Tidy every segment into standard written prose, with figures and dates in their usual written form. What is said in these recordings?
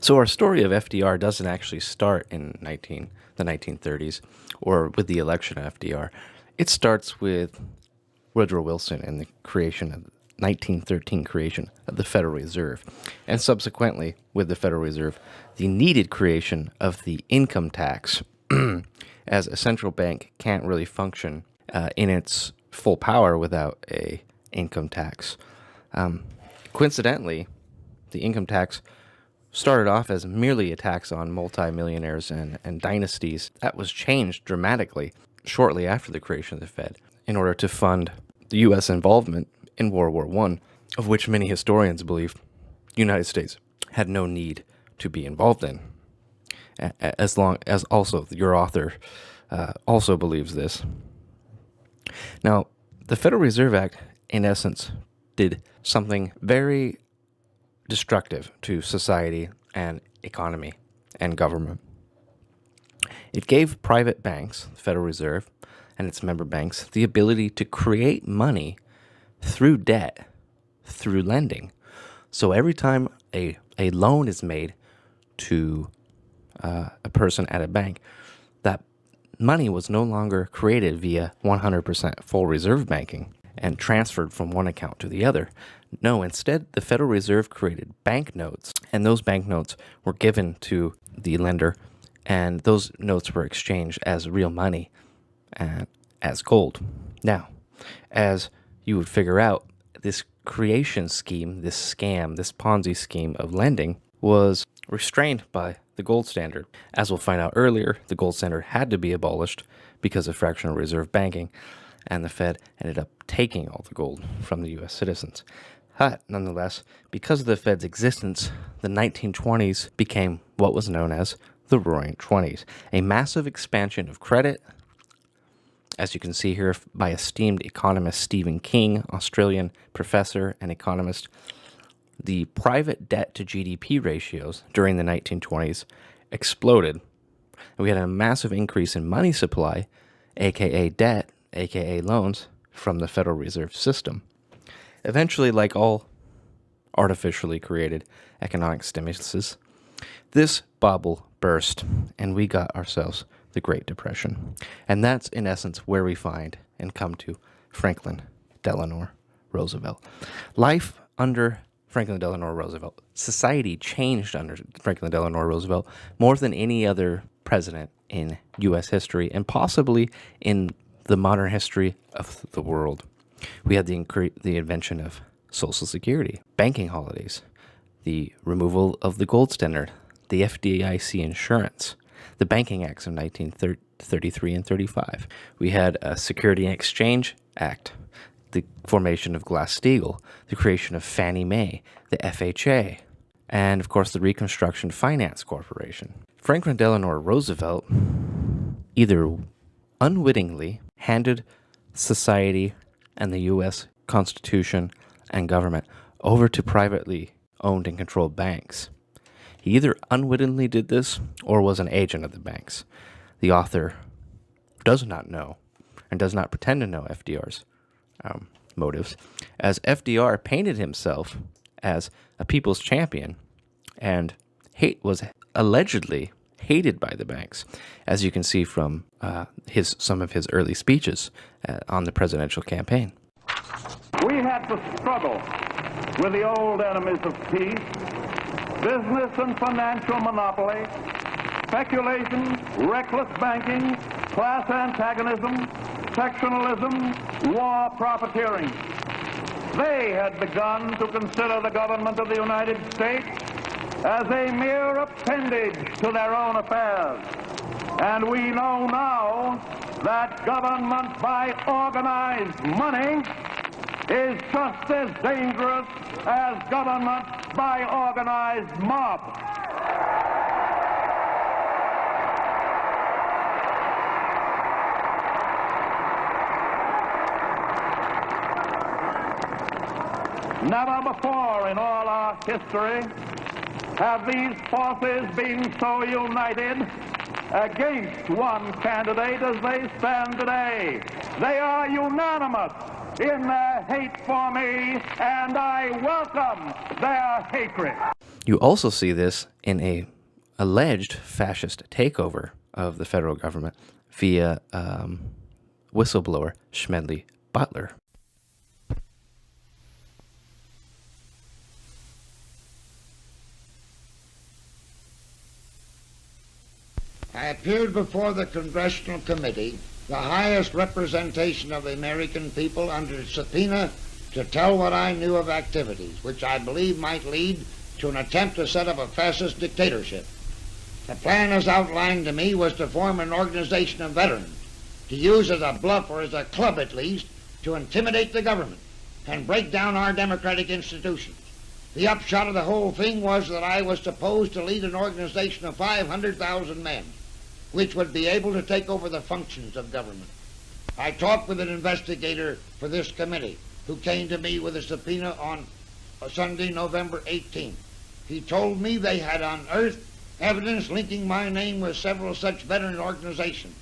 So our story of FDR doesn't actually start in the 1930s or with the election of FDR. It starts with Woodrow Wilson and the 1913 creation of the Federal Reserve, and subsequently with the Federal Reserve, the needed creation of the income tax, as a central bank can't really function in its full power without a income tax. Coincidentally, the income tax started off as merely a tax on multimillionaires and dynasties. That was changed dramatically shortly after the creation of the Fed in order to fund the U.S. involvement in World War I, of which many historians believe the United States had no need to be involved in. As long as also your author also believes this. Now, the Federal Reserve Act, in essence, did something very destructive to society and economy and government. It gave private banks, the Federal Reserve, and its member banks, the ability to create money through debt, through lending. So every time a loan is made to a person at a bank, that money was no longer created via 100% full reserve banking and transferred from one account to the other. No, instead, the Federal Reserve created banknotes, and those banknotes were given to the lender, and those notes were exchanged as real money, as gold. Now, as you would figure out, this creation scheme, this scam, this Ponzi scheme of lending was restrained by the gold standard. As we'll find out earlier, the gold standard had to be abolished because of fractional reserve banking, and the Fed ended up taking all the gold from the U.S. citizens. But nonetheless, because of the Fed's existence, the 1920s became what was known as the Roaring Twenties, a massive expansion of credit, as you can see here by esteemed economist Stephen King, Australian professor and economist. The private debt to GDP ratios during the 1920s exploded, and we had a massive increase in money supply, aka debt, aka loans, from the Federal Reserve System. Eventually, like all artificially created economic stimuluses, this bubble burst, and we got ourselves the Great Depression. And that's, in essence, where we find and come to Franklin Delano Roosevelt. Life under Franklin Delano Roosevelt. Society changed under Franklin Delano Roosevelt more than any other president in U.S. history, and possibly in the modern history of the world. We had the invention of Social Security, banking holidays, the removal of the gold standard, the FDIC insurance, the Banking Acts of 1933 and 35. We had a Security and Exchange Act, the formation of Glass-Steagall, the creation of Fannie Mae, the FHA, and of course the Reconstruction Finance Corporation. Franklin Delano Roosevelt either unwittingly handed society and the U.S. Constitution and government over to privately owned and controlled banks. He either unwittingly did this or was an agent of the banks. The author does not know and does not pretend to know FDR's motives, as FDR painted himself as a people's champion and was allegedly hated by the banks, as you can see from some of his early speeches on the presidential campaign. We had to struggle with the old enemies of peace, business and financial monopoly, speculation, reckless banking, class antagonism, sectionalism, war profiteering. They had begun to consider the government of the United States as a mere appendage to their own affairs. And we know now that government by organized money is just as dangerous as government by organized mob. Never before in all our history have these forces been so united against one candidate as they stand today. They are unanimous in their hate for me, and I welcome their hatred. You also see this in a alleged fascist takeover of the federal government via whistleblower Smedley Butler. I appeared before the Congressional Committee, the highest representation of the American people, under subpoena to tell what I knew of activities which I believe might lead to an attempt to set up a fascist dictatorship. The plan as outlined to me was to form an organization of veterans, to use as a bluff, or as a club at least, to intimidate the government and break down our democratic institutions. The upshot of the whole thing was that I was supposed to lead an organization of 500,000 men, which would be able to take over the functions of government. I talked with an investigator for this committee who came to me with a subpoena on Sunday, November 18th. He told me they had unearthed evidence linking my name with several such veteran organizations.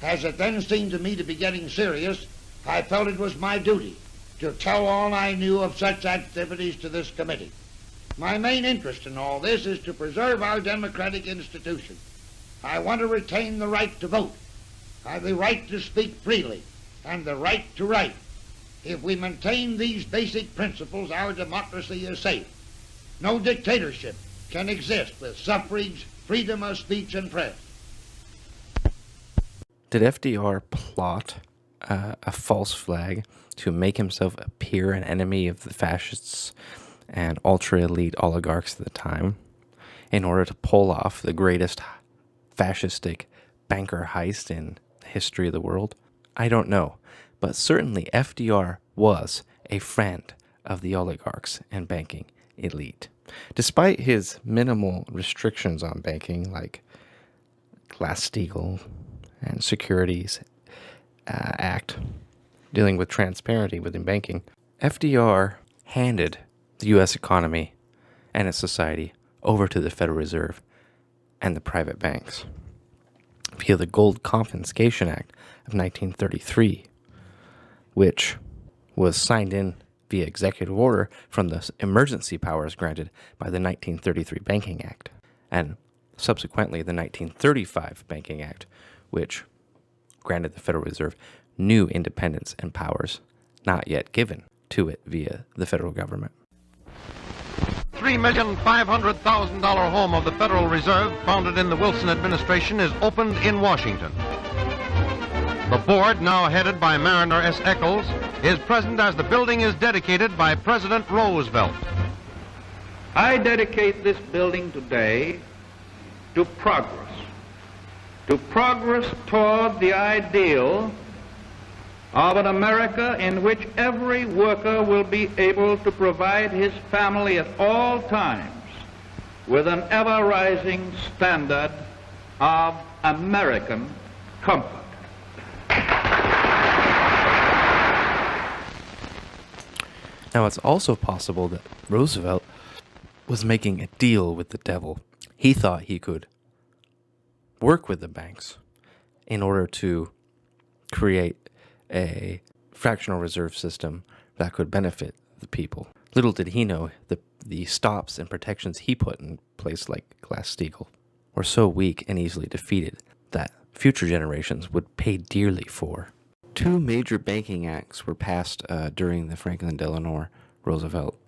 As it then seemed to me to be getting serious, I felt it was my duty to tell all I knew of such activities to this committee. My main interest in all this is to preserve our democratic institutions. I want to retain the right to vote, the right to speak freely, and the right to write. If we maintain these basic principles, our democracy is safe. No dictatorship can exist with suffrage, freedom of speech, and press. Did FDR plot a false flag to make himself appear an enemy of the fascists and ultra-elite oligarchs at the time in order to pull off the greatest fascistic banker heist in the history of the world? I don't know, but certainly FDR was a friend of the oligarchs and banking elite. Despite his minimal restrictions on banking, like Glass-Steagall and Securities Act, dealing with transparency within banking, FDR handed the U.S. economy and its society over to the Federal Reserve and the private banks via the Gold Confiscation Act of 1933, which was signed in via executive order from the emergency powers granted by the 1933 Banking Act, and subsequently the 1935 Banking Act, which granted the Federal Reserve new independence and powers not yet given to it via the federal government. $3,500,000 home of the Federal Reserve, founded in the Wilson administration, is opened in Washington. The board, now headed by Mariner S. Eccles, is present as the building is dedicated by President Roosevelt. I dedicate this building today to progress toward the ideal of an America in which every worker will be able to provide his family at all times with an ever-rising standard of American comfort. Now, it's also possible that Roosevelt was making a deal with the devil. He thought he could work with the banks in order to create a fractional reserve system that could benefit the people. Little did he know the stops and protections he put in place, like Glass-Steagall, were so weak and easily defeated that future generations would pay dearly for. Two major banking acts were passed during the Franklin Delano Roosevelt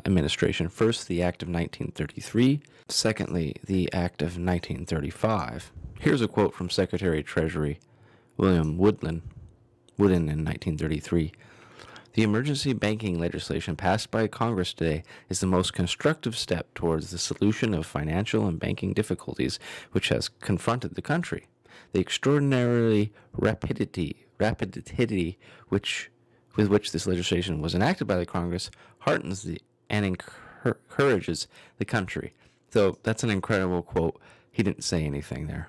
administration. First, the Act of 1933. Secondly, the Act of 1935. Here's a quote from Secretary of Treasury William Woodin in 1933. The emergency banking legislation passed by Congress today is the most constructive step towards the solution of financial and banking difficulties which has confronted the country. The extraordinary rapidity with which this legislation was enacted by the Congress heartens and encourages the country. So that's an incredible quote. He didn't say anything there.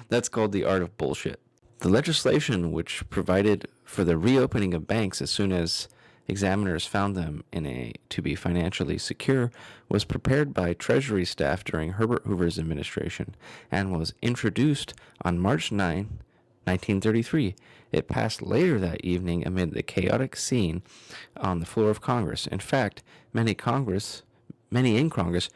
That's called the art of bullshit. The legislation, which provided for the reopening of banks as soon as examiners found them to be financially secure, was prepared by Treasury staff during Herbert Hoover's administration and was introduced on March 9, 1933. It passed later that evening amid the chaotic scene on the floor of Congress. In fact, many many in Congress,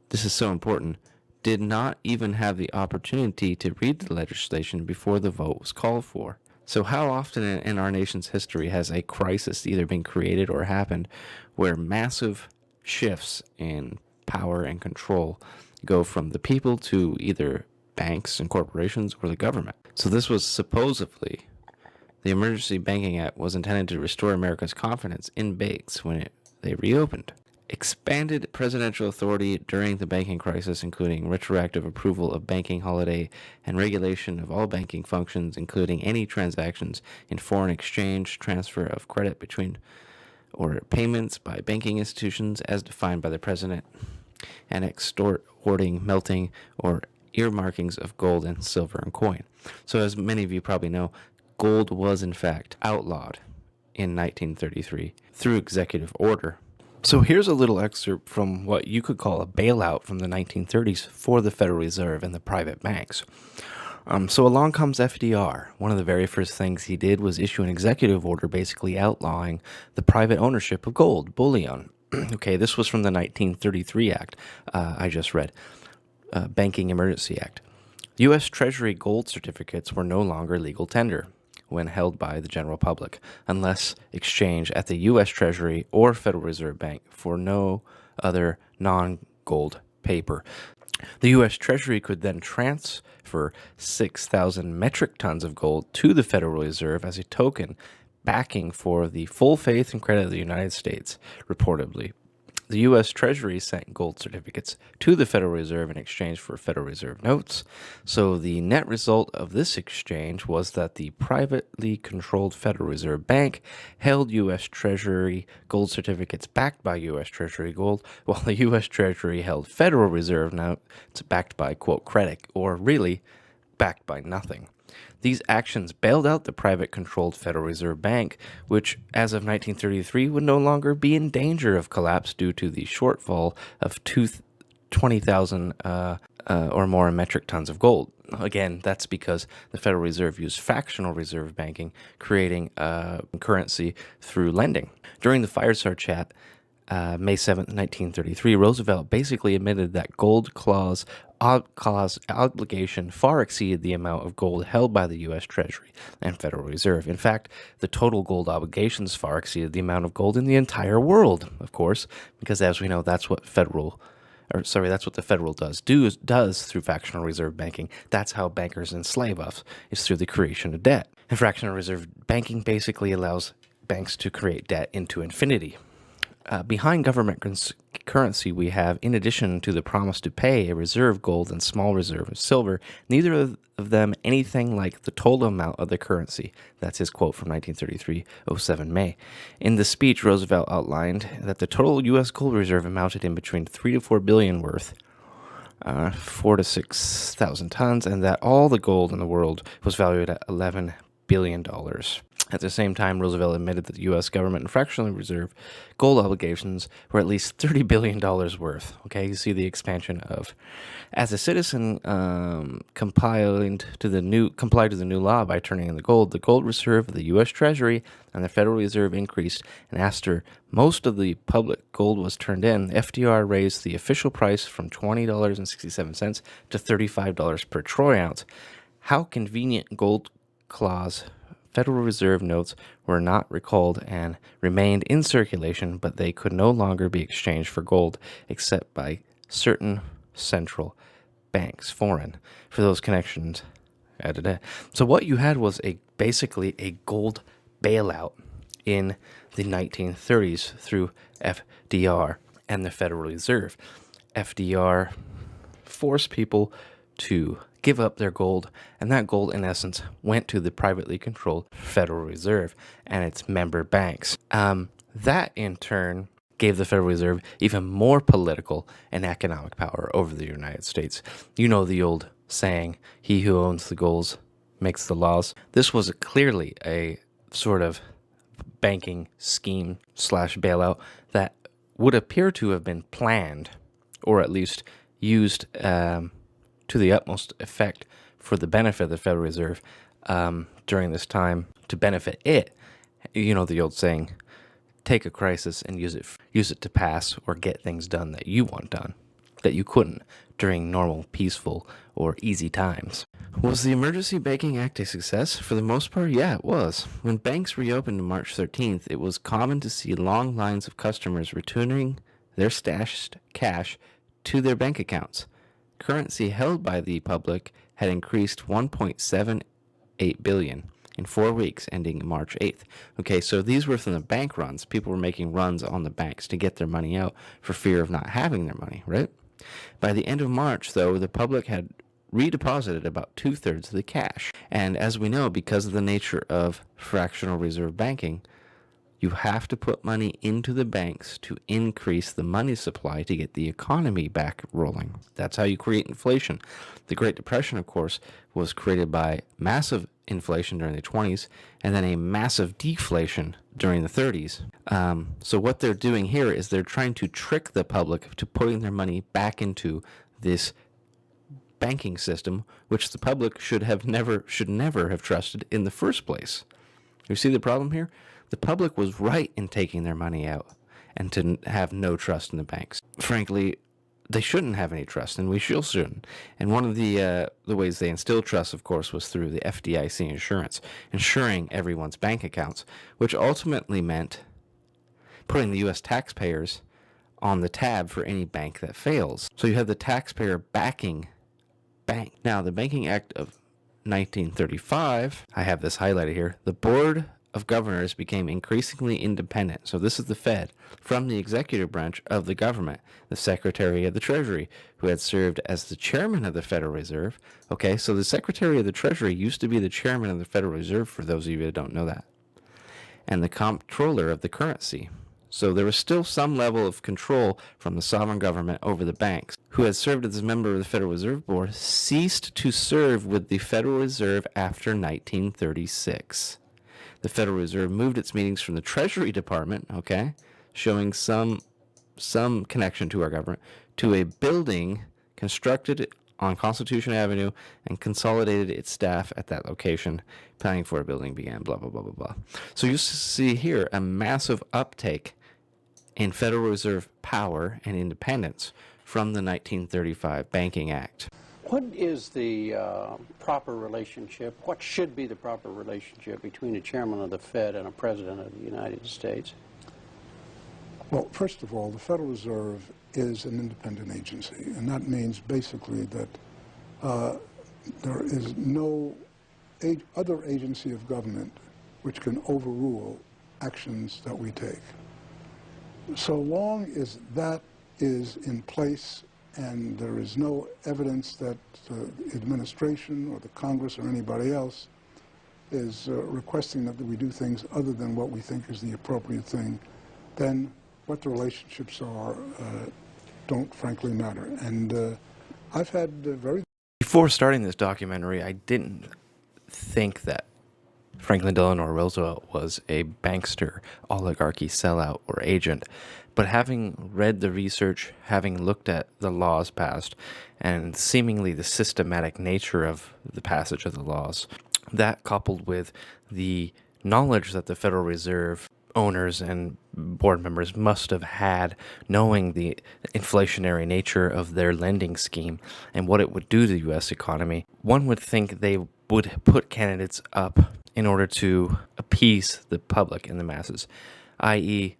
this is so important, did not even have the opportunity to read the legislation before the vote was called for. So how often in our nation's history has a crisis either been created or happened where massive shifts in power and control go from the people to either banks and corporations or the government? So this was supposedly, the Emergency Banking Act was intended to restore America's confidence in banks when they reopened. Expanded presidential authority during the banking crisis, including retroactive approval of banking holiday and regulation of all banking functions, including any transactions in foreign exchange, transfer of credit between or payments by banking institutions as defined by the president, and extorting, melting, or earmarkings of gold and silver and coin. So as many of you probably know, gold was in fact outlawed in 1933 through executive order. So here's a little excerpt from what you could call a bailout from the 1930s for the Federal Reserve and the private banks. So along comes FDR. One of the very first things he did was issue an executive order basically outlawing the private ownership of gold, bullion. Okay, this was from the 1933 Act I just read, Banking Emergency Act. U.S. Treasury gold certificates were no longer legal tender when held by the general public, unless exchanged at the U.S. Treasury or Federal Reserve Bank for no other non-gold paper. The U.S. Treasury could then transfer 6,000 metric tons of gold to the Federal Reserve as a token backing for the full faith and credit of the United States, reportedly. The U.S. Treasury sent gold certificates to the Federal Reserve in exchange for Federal Reserve notes. So the net result of this exchange was that the privately controlled Federal Reserve Bank held U.S. Treasury gold certificates backed by U.S. Treasury gold, while the U.S. Treasury held Federal Reserve notes backed by, quote, credit, or really backed by nothing. These actions bailed out the private-controlled Federal Reserve Bank, which, as of 1933, would no longer be in danger of collapse due to the shortfall of 20,000 or more metric tons of gold. Again, that's because the Federal Reserve used fractional reserve banking, creating currency through lending. During the Fireside Chat, May 7th, 1933, Roosevelt basically admitted that gold clause obligation far exceeded the amount of gold held by the U.S. Treasury and Federal Reserve. In fact, the total gold obligations far exceeded the amount of gold in the entire world, of course, because as we know, that's what the Federal does through fractional reserve banking. That's how bankers enslave us, is through the creation of debt. And fractional reserve banking basically allows banks to create debt into infinity. Behind government currency, we have, in addition to the promise to pay a reserve gold and small reserve of silver, neither of them anything like the total amount of the currency. That's his quote from 1933, May. In the speech, Roosevelt outlined that the total U.S. gold reserve amounted in between 3 to 4 billion worth, 4 to 6,000 tons, and that all the gold in the world was valued at $11 billion. At the same time, Roosevelt admitted that the U.S. government and fractional reserve gold obligations were at least $30 billion worth. Okay, you see the expansion of. As a citizen complied to the new law by turning in the gold reserve of the U.S. Treasury and the Federal Reserve increased, and after most of the public gold was turned in, FDR raised the official price from $20.67 to $35 per troy ounce. How convenient gold clause Federal Reserve notes were not recalled and remained in circulation, but they could no longer be exchanged for gold except by certain central banks, foreign, for those connections. So what you had was basically a gold bailout in the 1930s through FDR and the Federal Reserve. FDR forced people to give up their gold, and that gold, in essence, went to the privately controlled Federal Reserve and its member banks. That, in turn, gave the Federal Reserve even more political and economic power over the United States. You know the old saying, he who owns the gold makes the laws. This was clearly a sort of banking scheme / bailout that would appear to have been planned, or at least used to the utmost effect for the benefit of the Federal Reserve during this time, to benefit it. You know the old saying, take a crisis and use it to pass or get things done that you want done, that you couldn't during normal, peaceful, or easy times. Was the Emergency Banking Act a success? For the most part, yeah, it was. When banks reopened on March 13th, it was common to see long lines of customers returning their stashed cash to their bank accounts. Currency held by the public had increased 1.78 billion in 4 weeks, ending March 8th. Okay, so these were from the bank runs. People were making runs on the banks to get their money out for fear of not having their money, right? By the end of March, though, the public had redeposited about 2/3 of the cash. And as we know, because of the nature of fractional reserve banking, you have to put money into the banks to increase the money supply to get the economy back rolling. That's how you create inflation. The Great Depression, of course, was created by massive inflation during the 20s and then a massive deflation during the 30s. So what they're doing here is they're trying to trick the public to putting their money back into this banking system, which the public should never have trusted in the first place. You see the problem here? The public was right in taking their money out and to have no trust in the banks. Frankly, they shouldn't have any trust, and we still shouldn't. And one of the ways they instilled trust, of course, was through the FDIC insurance, insuring everyone's bank accounts, which ultimately meant putting the U.S. taxpayers on the tab for any bank that fails. So you have the taxpayer backing bank. Now, the Banking Act of 1935, I have this highlighted here, the Board of Governors became increasingly independent. So this is the Fed from the executive branch of the government, the Secretary of the Treasury, who had served as the chairman of the Federal Reserve. Okay, so the Secretary of the Treasury used to be the chairman of the Federal Reserve, for those of you that don't know that, and the comptroller of the currency. So there was still some level of control from the sovereign government over the banks. Who had served as a member of the Federal Reserve Board ceased to serve with the Federal Reserve after 1936. The Federal Reserve moved its meetings from the Treasury Department, okay, showing some connection to our government, to a building constructed on Constitution Avenue and consolidated its staff at that location. Planning for a building began, blah, blah, blah, blah, blah. So you see here a massive uptake in Federal Reserve power and independence from the 1935 Banking Act. What is the proper relationship, what should be the proper relationship between a chairman of the Fed and a president of the United States? Well, first of all, the Federal Reserve is an independent agency, and that means basically that there is no other agency of government which can overrule actions that we take. So long as that is in place and there is no evidence that the administration or the Congress or anybody else is requesting that we do things other than what we think is the appropriate thing, then what the relationships are don't frankly matter. And I've had very... Before starting this documentary, I didn't think that Franklin Delano Roosevelt was a bankster, oligarchy sellout, or agent. But having read the research, having looked at the laws passed, and seemingly the systematic nature of the passage of the laws, that coupled with the knowledge that the Federal Reserve owners and board members must have had, knowing the inflationary nature of their lending scheme and what it would do to the U.S. economy, one would think they would put candidates up in order to appease the public and the masses, i.e.,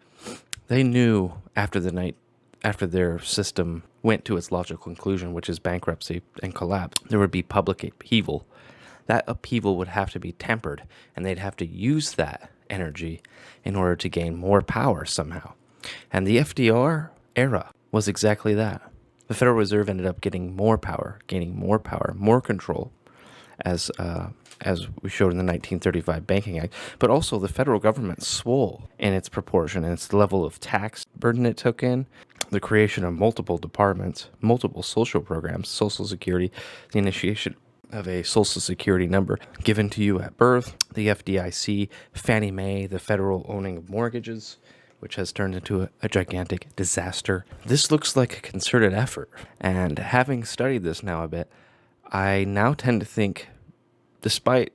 they knew after their system went to its logical conclusion, which is bankruptcy and collapse, there would be public upheaval. That upheaval would have to be tempered, and they'd have to use that energy in order to gain more power somehow. And the FDR era was exactly that. The Federal Reserve ended up getting more power, gaining more power, more control, as we showed in the 1935 Banking Act. But also the federal government swole in its proportion and its level of tax burden it took in, the creation of multiple departments, multiple social programs, Social Security, the initiation of a Social Security number given to you at birth, the FDIC, Fannie Mae, the federal owning of mortgages, which has turned into a gigantic disaster. This looks like a concerted effort. And having studied this now a bit, I now tend to think, despite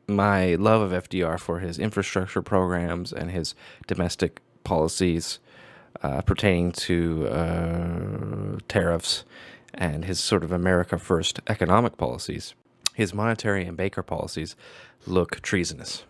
my love of FDR for his infrastructure programs and his domestic policies pertaining to tariffs and his sort of America First economic policies, his monetary and banker policies look treasonous.